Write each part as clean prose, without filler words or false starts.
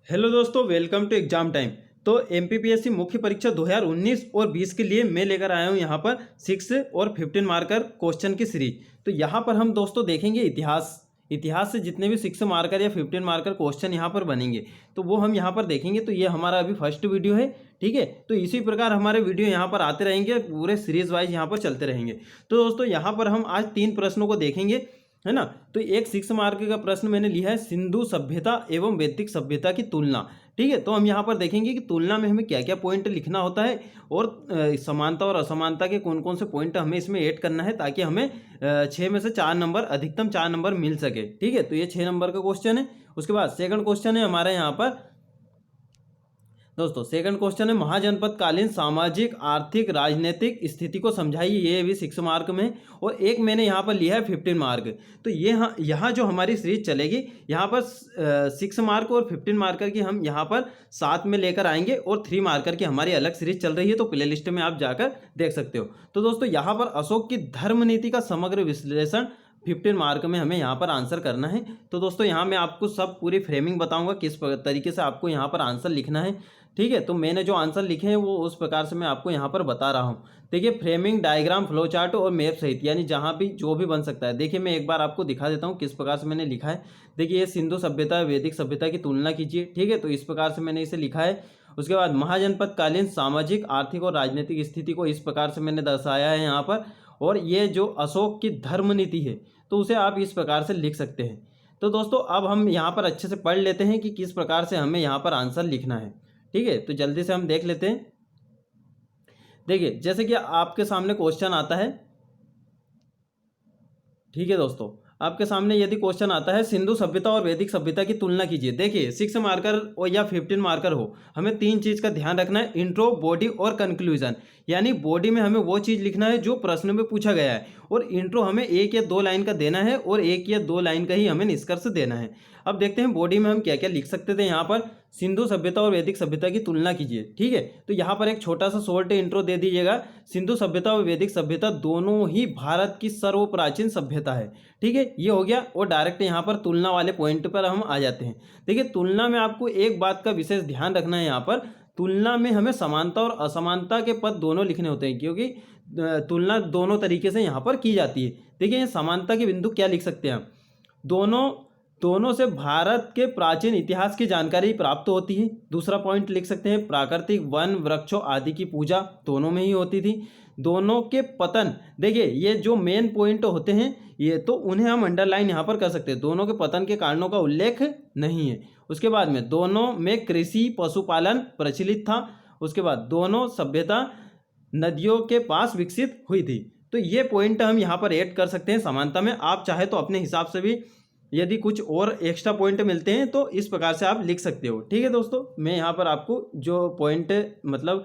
Hello दोस्तों, welcome to exam time. तो MPPSC मुख्य परीक्षा 2019 और 20 के लिए मैं लेकर आया हूं यहाँ पर 6 और 15 मार्कर क्वेश्चन की सीरीज। तो यहाँ पर हम दोस्तों देखेंगे इतिहास से जितने भी 6 मार्कर या 15 मार्कर क्वेश्चन यहाँ पर बनेंगे तो वो हम यहाँ पर देखेंगे। तो ये हमारा अभी फर्स्ट वीडियो है, ठीक है। तो इसी प्रकार हमारे वीडियो यहाँ पर आते रहेंगे, पूरे सीरीज वाइज यहाँ पर चलते रहेंगे। तो दोस्तों यहाँ पर हम आज 3 प्रश्नों को देखेंगे, है ना। तो एक 6 मार्क का प्रश्न मैंने लिया है, सिंधु सभ्यता एवं वैदिक सभ्यता की तुलना। ठीक है, तो हम यहाँ पर देखेंगे कि तुलना में हमें क्या क्या पॉइंट लिखना होता है और समानता और असमानता के कौन कौन से पॉइंट हमें इसमें ऐड करना है, ताकि हमें 6 में से 4 नंबर, अधिकतम 4 नंबर मिल सके। ठीक है, तो ये 6 नंबर का क्वेश्चन है। उसके बाद सेकंड क्वेश्चन है हमारे यहाँ पर दोस्तों, सेकंड क्वेश्चन है महाजनपद कालीन सामाजिक आर्थिक राजनीतिक स्थिति को समझाइए। ये भी 6 मार्क में। और एक मैंने यहाँ पर लिया है 15 मार्क। तो ये यहाँ जो हमारी सीरीज चलेगी, यहाँ पर 6 मार्क और 15 मार्कर की हम यहाँ पर साथ में लेकर आएंगे, और 3 मार्कर की हमारी अलग सीरीज चल रही है, तो प्ले लिस्ट में आप जाकर देख सकते हो। तो दोस्तों यहाँ पर अशोक की धर्म नीति का समग्र विश्लेषण 15 मार्क में हमें यहाँ पर आंसर करना है। तो दोस्तों यहाँ मैं आपको सब पूरी फ्रेमिंग बताऊंगा, किस तरीके से आपको यहाँ पर आंसर लिखना है। ठीक है, तो मैंने जो आंसर लिखे हैं वो उस प्रकार से मैं आपको यहाँ पर बता रहा हूँ। देखिए, फ्रेमिंग, डायग्राम, फ्लो चार्ट और मैप सहित, यानी जहाँ भी जो भी बन सकता है। देखिए, मैं एक बार आपको दिखा देता हूँ किस प्रकार से मैंने लिखा है। देखिए, ये सिंधु सभ्यता वैदिक सभ्यता की तुलना कीजिए। ठीक है, तो इस प्रकार से मैंने इसे लिखा है। उसके बाद महाजनपद कालीन सामाजिक आर्थिक और राजनीतिक स्थिति को इस प्रकार से मैंने दर्शाया है यहाँ पर। और ये जो अशोक की धर्म नीति है, तो उसे आप इस प्रकार से लिख सकते हैं। तो दोस्तों अब हम यहाँ पर अच्छे से पढ़ लेते हैं कि किस प्रकार से हमें यहाँ पर आंसर लिखना है। ठीक है, तो जल्दी से हम देख लेते हैं। देखिए, जैसे कि आपके सामने क्वेश्चन आता है, ठीक है दोस्तों, आपके सामने यदि क्वेश्चन आता है सिंधु सभ्यता और वैदिक सभ्यता की तुलना कीजिए। देखिए, 6 मार्कर और या 15 मार्कर हो, हमें 3 चीज का ध्यान रखना है, इंट्रो, बॉडी और कंक्लूजन। यानी बॉडी में हमें वो चीज लिखना है जो प्रश्न में पूछा गया है, और इंट्रो हमें 1 या 2 लाइन का देना है, और 1 या 2 लाइन का ही हमें निष्कर्ष देना है। अब देखते हैं बॉडी में हम क्या क्या लिख सकते थे। यहाँ पर सिंधु सभ्यता और वैदिक सभ्यता की तुलना कीजिए। ठीक है, तो यहाँ पर एक छोटा सा शॉर्ट इंट्रो दे दीजिएगा। सिंधु सभ्यता और वैदिक सभ्यता दोनों ही भारत की सर्वप्राचीन सभ्यता है। ठीक है, ये हो गया। और डायरेक्ट यहाँ पर तुलना वाले पॉइंट पर हम आ जाते हैं। देखिए, तुलना में आपको एक बात का विशेष ध्यान रखना है। यहाँ पर तुलना में हमें समानता और असमानता के पद दोनों लिखने होते हैं, क्योंकि तुलना दोनों तरीके से यहाँ पर की जाती है। देखिए, समानता के बिंदु क्या लिख सकते हैं हम, दोनों से भारत के प्राचीन इतिहास की जानकारी प्राप्त होती है। दूसरा पॉइंट लिख सकते हैं, प्राकृतिक वन वृक्षों आदि की पूजा दोनों में ही होती थी। दोनों के पतन, देखिए ये जो मेन पॉइंट होते हैं, ये तो उन्हें हम अंडरलाइन यहाँ पर कर सकते हैं। दोनों के पतन के कारणों का उल्लेख नहीं है। उसके बाद में दोनों में कृषि पशुपालन प्रचलित था। उसके बाद दोनों सभ्यता नदियों के पास विकसित हुई थी। तो ये पॉइंट हम यहाँ पर ऐड कर सकते हैं समानता में। आप चाहे तो अपने हिसाब से भी यदि कुछ और एक्स्ट्रा पॉइंट मिलते हैं तो इस प्रकार से आप लिख सकते हो। ठीक है दोस्तों, मैं यहाँ पर आपको जो पॉइंट मतलब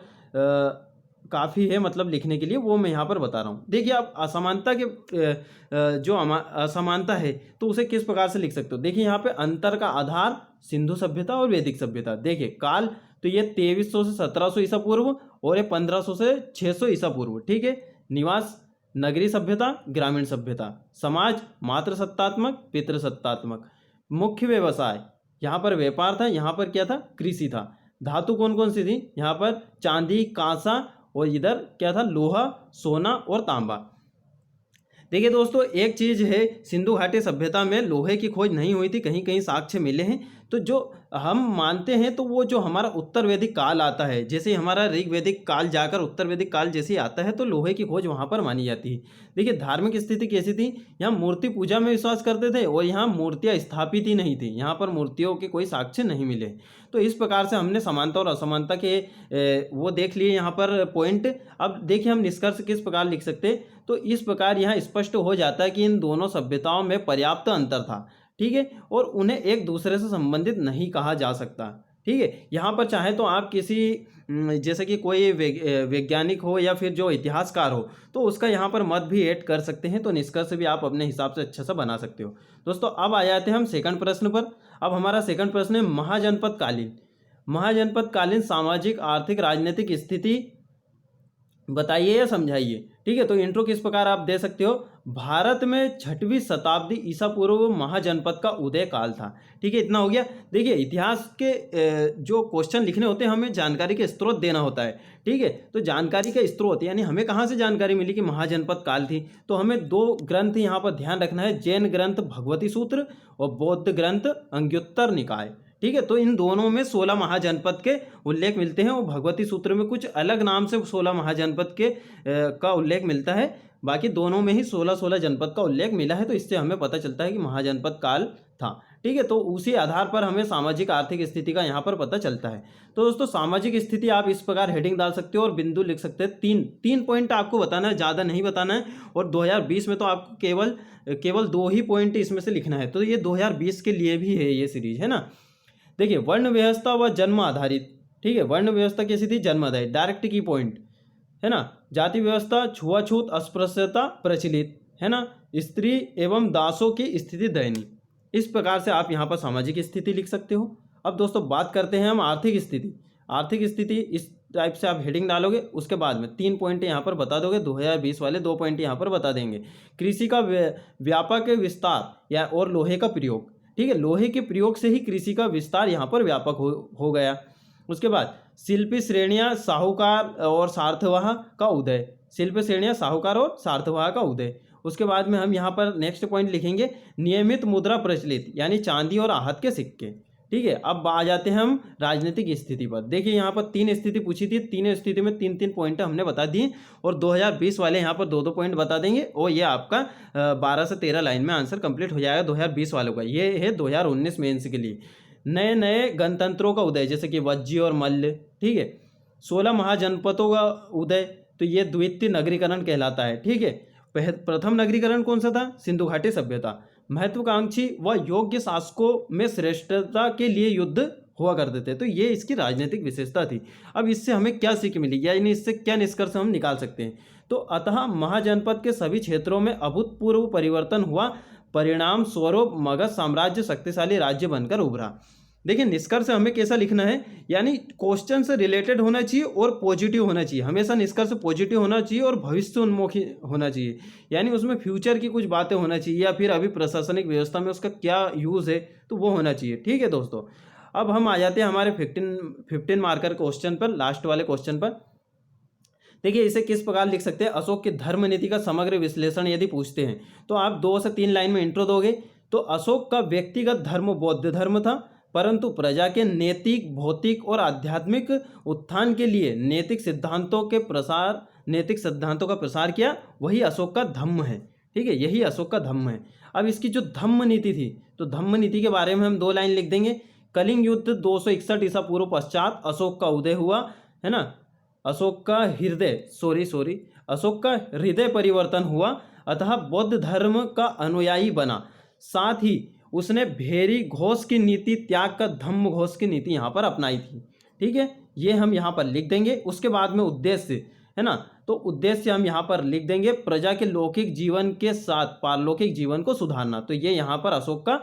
काफ़ी है मतलब लिखने के लिए, वो मैं यहाँ पर बता रहा हूँ। देखिए, आप असमानता के जो असमानता है तो उसे किस प्रकार से लिख सकते हो। देखिए, यहाँ पे अंतर का आधार सिंधु सभ्यता और वैदिक सभ्यता। देखिए, काल तो ये 2300 से 1700 ईसा पूर्व, और ये 1500 से 600 ईसा पूर्व। ठीक है, निवास नगरीय सभ्यता ग्रामीण सभ्यता, समाज मातृसत्तात्मक पितृसत्तात्मक, मुख्य व्यवसाय यहाँ पर व्यापार था, यहाँ पर क्या था, कृषि था। धातु कौन कौन सी थी, यहाँ पर चांदी कांसा, और इधर क्या था, लोहा सोना और तांबा। देखिए दोस्तों, एक चीज है, सिंधु घाटी सभ्यता में लोहे की खोज नहीं हुई थी, कहीं कहीं साक्ष्य मिले हैं। तो जो हम मानते हैं तो वो जो हमारा उत्तर वैदिक काल आता है, जैसे हमारा ऋग वैदिक काल जाकर उत्तर वैदिक काल जैसे आता है, तो लोहे की खोज वहाँ पर मानी जाती है। देखिए, धार्मिक स्थिति कैसी थी, यहाँ मूर्ति पूजा में विश्वास करते थे, और यहाँ मूर्तियाँ स्थापित ही नहीं थी, यहाँ पर मूर्तियों के कोई साक्ष्य नहीं मिले। तो इस प्रकार से हमने समानता और असमानता के वो देख लिए यहाँ पर पॉइंट। अब देखिए, हम निष्कर्ष किस प्रकार लिख सकते, तो इस प्रकार यहाँ स्पष्ट हो जाता है कि इन दोनों सभ्यताओं में पर्याप्त अंतर था। ठीक है, और उन्हें एक दूसरे से संबंधित नहीं कहा जा सकता। ठीक है, यहाँ पर चाहे तो आप किसी जैसे कि कोई वैज्ञानिक हो या फिर जो इतिहासकार हो, तो उसका यहाँ पर मत भी ऐड कर सकते हैं। तो निष्कर्ष भी आप अपने हिसाब से अच्छा सा बना सकते हो। दोस्तों अब आ जाते हैं हम सेकंड प्रश्न पर। अब हमारा सेकंड प्रश्न है महाजनपद कालीन सामाजिक आर्थिक राजनीतिक स्थिति बताइए या समझाइए। ठीक है, तो इंट्रो किस प्रकार आप दे सकते हो, भारत में 6वीं शताब्दी ईसा पूर्व महाजनपद का उदय काल था। ठीक है, इतना हो गया। देखिए इतिहास के जो क्वेश्चन लिखने होते हैं हमें जानकारी के स्रोत देना होता है। ठीक है, तो जानकारी का स्रोत यानी हमें कहाँ से जानकारी मिली कि महाजनपद काल थी, तो हमें दो ग्रंथ यहाँ पर ध्यान रखना है, जैन ग्रंथ भगवती सूत्र और बौद्ध ग्रंथ अंग्युत्तर निकाय। ठीक है, तो इन दोनों में 16 महाजनपद के उल्लेख मिलते हैं और भगवती सूत्र में कुछ अलग नाम से 16 महाजनपद के का उल्लेख मिलता है, बाकी दोनों में ही 16-16 जनपद का उल्लेख मिला है। तो इससे हमें पता चलता है कि महाजनपद काल था। ठीक है, तो उसी आधार पर हमें सामाजिक आर्थिक स्थिति का यहाँ पर पता चलता है। तो दोस्तों सामाजिक स्थिति आप इस प्रकार हेडिंग डाल सकते हो और बिंदु लिख सकते हैं। तीन पॉइंट आपको बताना है, ज़्यादा नहीं बताना है। और 2020 में तो आपको केवल 2 ही पॉइंट इसमें से लिखना है, तो ये 2020 के लिए भी है ये सीरीज, है ना। देखिए वर्ण व्यवस्था व जन्म आधारित। ठीक है, वर्ण व्यवस्था कैसी थी, जन्म आधारित, डायरेक्ट की पॉइंट, है ना। जाति व्यवस्था, छुआछूत, अस्पृश्यता प्रचलित, है ना। स्त्री एवं दासों की स्थिति दयनीय। इस प्रकार से आप यहाँ पर सामाजिक स्थिति लिख सकते हो। अब दोस्तों बात करते हैं हम आर्थिक स्थिति। आर्थिक स्थिति इस टाइप से आप हेडिंग डालोगे, उसके बाद में 3 पॉइंट यहाँ पर बता दोगे, 2020 वाले 2 पॉइंट यहाँ पर बता देंगे। कृषि का व्यापक विस्तार या और लोहे का प्रयोग। ठीक है, लोहे के प्रयोग से ही कृषि का विस्तार यहाँ पर व्यापक हो गया। उसके बाद शिल्पी श्रेणियाँ, साहूकार और सार्थवाह का उदय। शिल्प श्रेणियाँ, साहूकार और सार्थवाह का उदय। उसके बाद में हम यहाँ पर नेक्स्ट पॉइंट लिखेंगे, नियमित मुद्रा प्रचलित, यानी चांदी और आहत के सिक्के। ठीक है, अब आ जाते हैं हम राजनीतिक स्थिति पर। देखिए यहाँ पर 3 स्थिति पूछी थी, 3 स्थिति में 3-3 पॉइंट हमने बता दिए और 2020 वाले यहाँ पर 2-2 पॉइंट बता देंगे और ये आपका 12 से 13 लाइन में आंसर कंप्लीट हो जाएगा 2020 वालों का। ये है 2019 मेंस के लिए। नए नए गणतंत्रों का उदय, जैसे कि वज्जी और मल्ल। ठीक है, 16 महाजनपदों का उदय, तो ये द्वितीय नगरीकरण कहलाता है। ठीक है, प्रथम नगरीकरण कौन सा था, सिंधु घाटी सभ्यता। महत्वाकांक्षी व योग्य शासकों में श्रेष्ठता के लिए युद्ध हुआ करते थे, तो ये इसकी राजनीतिक विशेषता थी। अब इससे हमें क्या सीख मिली, यानी इससे क्या निष्कर्ष हम निकाल सकते हैं, तो अतः महाजनपद के सभी क्षेत्रों में अभूतपूर्व परिवर्तन हुआ, परिणाम स्वरूप मगध साम्राज्य शक्तिशाली राज्य बनकर उभरा। देखिए निष्कर्ष हमें कैसा लिखना है, यानी क्वेश्चन से रिलेटेड होना चाहिए और पॉजिटिव होना चाहिए। हमेशा निष्कर्ष पॉजिटिव होना चाहिए और भविष्य उन्मुखी होना चाहिए, यानी उसमें फ्यूचर की कुछ बातें होना चाहिए या फिर अभी प्रशासनिक व्यवस्था में उसका क्या यूज़ है तो वो होना चाहिए। ठीक है दोस्तों, अब हम आ जाते हैं हमारे 15 मार्कर क्वेश्चन पर, लास्ट वाले क्वेश्चन पर। देखिए इसे किस प्रकार लिख सकते हैं, अशोक की धर्म नीति का समग्र विश्लेषण यदि पूछते हैं तो आप 2 से 3 लाइन में इंट्रो दोगे। तो अशोक का व्यक्तिगत धर्म बौद्ध धर्म था, परंतु प्रजा के नैतिक, भौतिक और आध्यात्मिक उत्थान के लिए नैतिक सिद्धांतों का प्रसार किया, वही अशोक का धम्म है। ठीक है, यही अशोक का धम्म है। अब इसकी जो धम्म नीति थी, तो धम्म नीति के बारे में हम 2 लाइन लिख देंगे। कलिंग युद्ध 261 ईसा पूर्व पश्चात अशोक का उदय हुआ, है ना। अशोक का हृदय परिवर्तन हुआ, अतः बौद्ध धर्म का अनुयायी बना। साथ ही उसने भेरी घोष की नीति त्याग कर धम्म घोष की नीति यहाँ पर अपनाई थी। ठीक है, ये हम यहाँ पर लिख देंगे। उसके बाद में उद्देश्य, है ना, तो उद्देश्य हम यहाँ पर लिख देंगे, प्रजा के लौकिक जीवन के साथ पारलौकिक जीवन को सुधारना। तो ये यहाँ पर अशोक का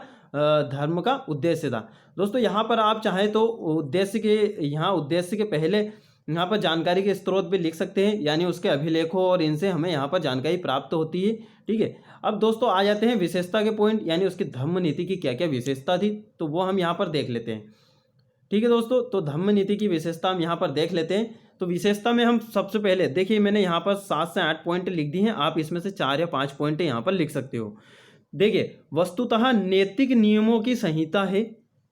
धर्म का उद्देश्य था। दोस्तों यहाँ पर आप चाहें तो उद्देश्य के पहले यहाँ पर जानकारी के स्रोत भी लिख सकते हैं, यानी उसके अभिलेखों और इनसे हमें यहाँ पर जानकारी प्राप्त होती है। ठीक है, अब दोस्तों आ जाते हैं विशेषता के पॉइंट, यानी उसकी धम्म नीति की क्या क्या विशेषता थी, तो वो हम यहाँ पर देख लेते हैं। ठीक है दोस्तों, तो धम्म नीति की विशेषता हम यहाँ पर देख लेते हैं। तो विशेषता में हम सबसे पहले देखिए, मैंने यहाँ पर 7 से 8 पॉइंट लिख दी हैं, आप इसमें से 4 या 5 पॉइंट यहाँ पर लिख सकते हो। देखिए वस्तुतः नैतिक नियमों की संहिता है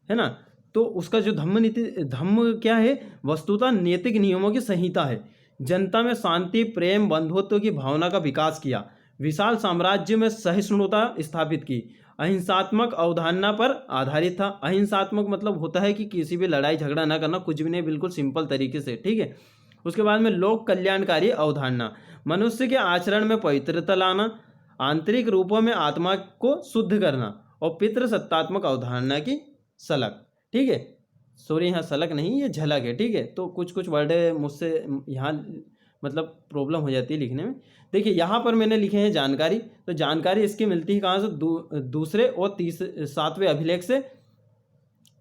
ना, तो उसका जो धम्म क्या है, वस्तुतः नैतिक नियमों की संहिता है। जनता में शांति, प्रेम, बंधुत्व की भावना का विकास किया, विशाल साम्राज्य में सहिष्णुता स्थापित की, अहिंसात्मक अवधारणा पर आधारित था। अहिंसात्मक मतलब होता है कि किसी भी लड़ाई झगड़ा ना करना, कुछ भी नहीं, बिल्कुल सिंपल तरीके से। ठीक है, उसके बाद में लोक कल्याणकारी अवधारणा, मनुष्य के आचरण में पवित्रता लाना, आंतरिक रूपों में आत्मा को शुद्ध करना, और पितृसत्तात्मक अवधारणा की झलक। ठीक है, सॉरी यहाँ झलक नहीं, ये झलक है। ठीक है, तो कुछ वर्ड मुझसे यहाँ मतलब प्रॉब्लम हो जाती है लिखने में। देखिए यहाँ पर मैंने लिखे हैं जानकारी, तो जानकारी इसकी मिलती है कहाँ से, दूसरे और 7वें अभिलेख से।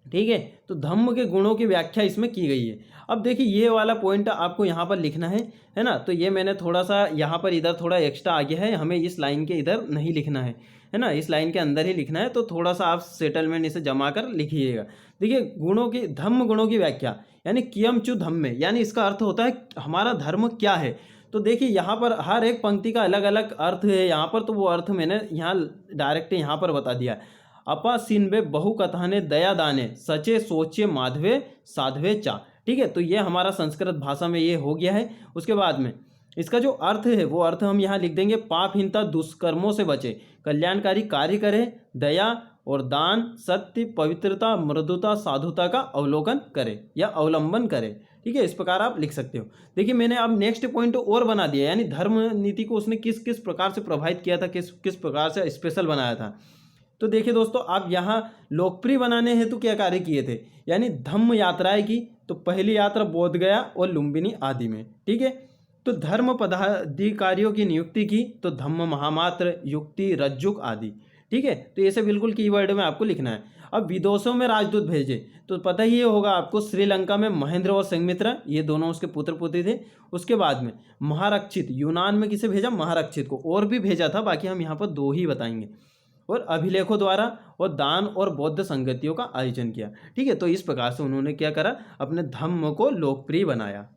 ठीक है। तो धम्म के गुणों की व्याख्या इसमें की गई है। अब देखिए ये वाला पॉइंट आपको यहाँ पर लिखना है ना। तो ये मैंने थोड़ा सा यहाँ पर इधर थोड़ा एक्स्ट्रा आ गया है, हमें इस लाइन के इधर नहीं लिखना है ना, इस लाइन के अंदर ही लिखना है। तो थोड़ा सा आप सेटलमेंट इसे जमा कर लिखिएगा। देखिए गुणों की, धम्म गुणों की व्याख्या यानी कियम चु धम्मे, यानी इसका अर्थ होता है हमारा धर्म क्या है। तो देखिए यहाँ पर हर एक पंक्ति का अलग अलग अर्थ है यहाँ पर, तो वो अर्थ मैंने यहाँ डायरेक्ट यहाँ पर बता दिया। अपा सिन्बे बहु कथाने दया दाने सचे सोचे माधवे साधवे चा। ठीक है। तो ये हमारा संस्कृत भाषा में ये हो गया है। उसके बाद में इसका जो अर्थ है वो अर्थ हम यहाँ लिख देंगे, पापहीनता दुष्कर्मों से बचे, कल्याणकारी कार्य करे, दया और दान, सत्य, पवित्रता, मृदुता, साधुता का अवलोकन करे या अवलंबन करे। ठीक है, इस प्रकार आप लिख सकते हो। देखिए मैंने अब नेक्स्ट पॉइंट और बना दिया, यानी धर्म नीति को उसने किस किस प्रकार से प्रभावित किया था, किस किस प्रकार से स्पेशल बनाया था। तो देखिए दोस्तों, आप यहाँ लोकप्रिय बनाने हेतु क्या कार्य किए थे, यानी धम्म यात्राएं की। तो पहली यात्रा बोध गया और लुम्बिनी आदि में। ठीक है। तो धर्म पदाधिकारियों की नियुक्ति की, तो धम्म महामात्र, युक्ति, रज्जुक आदि। ठीक है। तो ये सब बिल्कुल कीवर्ड में आपको लिखना है। अब विदेशों में राजदूत भेजे, तो पता ही होगा आपको, श्रीलंका में महेंद्र और संघमित्रा, ये दोनों उसके पुत्र पुत्री थे। उसके बाद में महारक्षित, यूनान में किसे भेजा, महारक्षित को, और भी भेजा था, बाकी हम यहाँ पर 2 ही बताएंगे। और अभिलेखों द्वारा और दान और बौद्ध संगतियों का आयोजन किया। ठीक है। तो इस प्रकार से उन्होंने क्या करा, अपने धम्म को लोकप्रिय बनाया।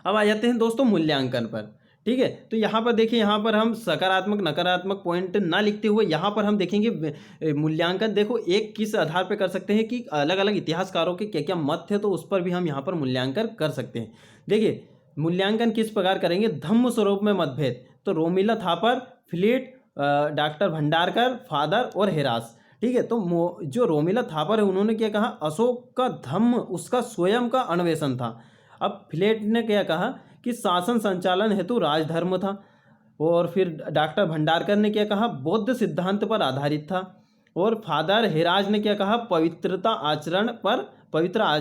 अब आ जाते हैं दोस्तों मूल्यांकन पर। ठीक है। तो यहाँ पर देखिए, यहाँ पर हम सकारात्मक नकारात्मक पॉइंट ना लिखते हुए यहाँ पर हम देखेंगे मूल्यांकन। देखो एक किस आधार पर कर सकते हैं कि अलग अलग इतिहासकारों के क्या क्या मत थे, तो उस पर भी हम यहाँ पर मूल्यांकन कर सकते हैं। देखिए मूल्यांकन किस प्रकार करेंगे, धम्म स्वरूप में मतभेद, तो Romila Thapar, fleet, doctor Bhandarkar, father और हेरास। ठीक है। तो जो रोमिला थापर है उन्होंने क्या कहा, अशोक का धम्म उसका स्वयं का अन्वेषण था। अब फ्लेट ने क्या कहा कि शासन संचालन हेतु राजधर्म था। और फिर डॉक्टर भंडारकर ने क्या कहा, बौद्ध सिद्धांत पर आधारित था। और फादर हेराज ने क्या कहा, पवित्रता आचरण पर पवित्रता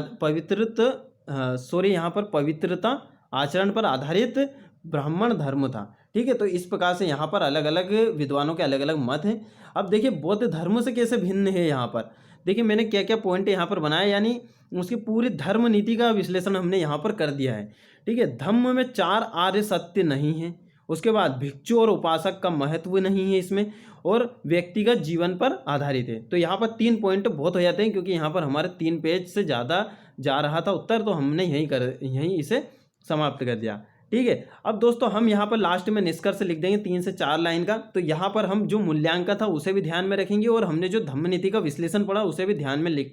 आचरण पर आधारित ब्राह्मण धर्म था। ठीक है। तो इस प्रकार से यहाँ पर अलग अलग विद्वानों के अलग अलग मत हैं। अब देखिए बौद्ध धर्म से कैसे भिन्न है, यहाँ पर देखिए मैंने क्या क्या पॉइंट यहाँ पर बनाया, यानी उसकी पूरी धर्म नीति का विश्लेषण हमने यहाँ पर कर दिया है। ठीक है। धम्म में 4 आर्य सत्य नहीं है। उसके बाद भिक्षु और उपासक का महत्व नहीं है इसमें, और व्यक्तिगत जीवन पर आधारित है। तो यहाँ पर 3 पॉइंट बहुत हो जाते हैं, क्योंकि यहाँ पर हमारे 3 पेज से ज़्यादा जा रहा था उत्तर, तो हमने यहीं इसे समाप्त कर दिया। ठीक है। अब दोस्तों हम यहाँ पर लास्ट में निष्कर्ष लिख देंगे 3 से 4 लाइन का। तो यहाँ पर हम जो मूल्यांकन था उसे भी ध्यान में रखेंगे, और हमने जो धम्म नीति का विश्लेषण पढ़ा उसे भी ध्यान में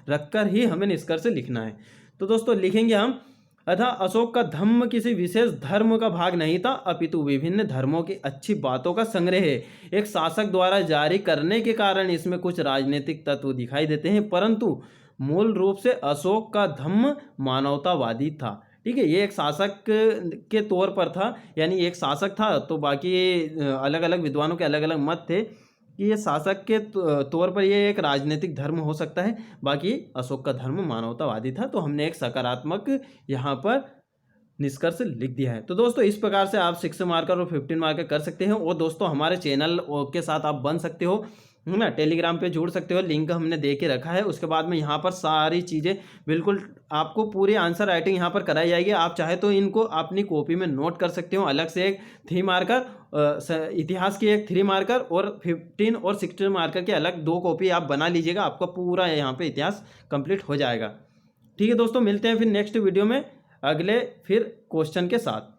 रखकर ही हमें निष्कर्ष लिखना है। तो दोस्तों लिखेंगे हम, अतः अशोक का धम्म किसी विशेष धर्म का भाग नहीं था, अपितु विभिन्न धर्मों की अच्छी बातों का संग्रह है। एक शासक द्वारा जारी करने के कारण इसमें कुछ राजनीतिक तत्व दिखाई देते हैं, परंतु मूल रूप से अशोक का धम्म मानवतावादी था। ठीक है। ये एक शासक के तौर पर था, यानी एक शासक था, तो बाकी अलग अलग विद्वानों के अलग अलग मत थे कि ये शासक के तौर पर ये एक राजनीतिक धर्म हो सकता है, बाकी अशोक का धर्म मानवतावादी था। तो हमने एक सकारात्मक यहाँ पर निष्कर्ष लिख दिया है। तो दोस्तों इस प्रकार से आप 6 मार्कर और 15 मार्कर कर सकते हैं। और दोस्तों हमारे चैनल के साथ आप बन सकते हो, है ना, टेलीग्राम पे जुड़ सकते हो, लिंक हमने दे के रखा है। उसके बाद में यहाँ पर सारी चीज़ें बिल्कुल आपको पूरी आंसर राइटिंग यहाँ पर कराई जाएगी। आप चाहे तो इनको अपनी कॉपी में नोट कर सकते हो, अलग से एक 3 मार्कर इतिहास की एक 3 मार्कर और 15 और 16 मार्कर के अलग 2 कॉपी आप बना लीजिएगा, आपका पूरा यहाँ पे इतिहास कंप्लीट हो जाएगा। ठीक है दोस्तों, मिलते हैं फिर नेक्स्ट वीडियो में अगले फिर क्वेश्चन के साथ।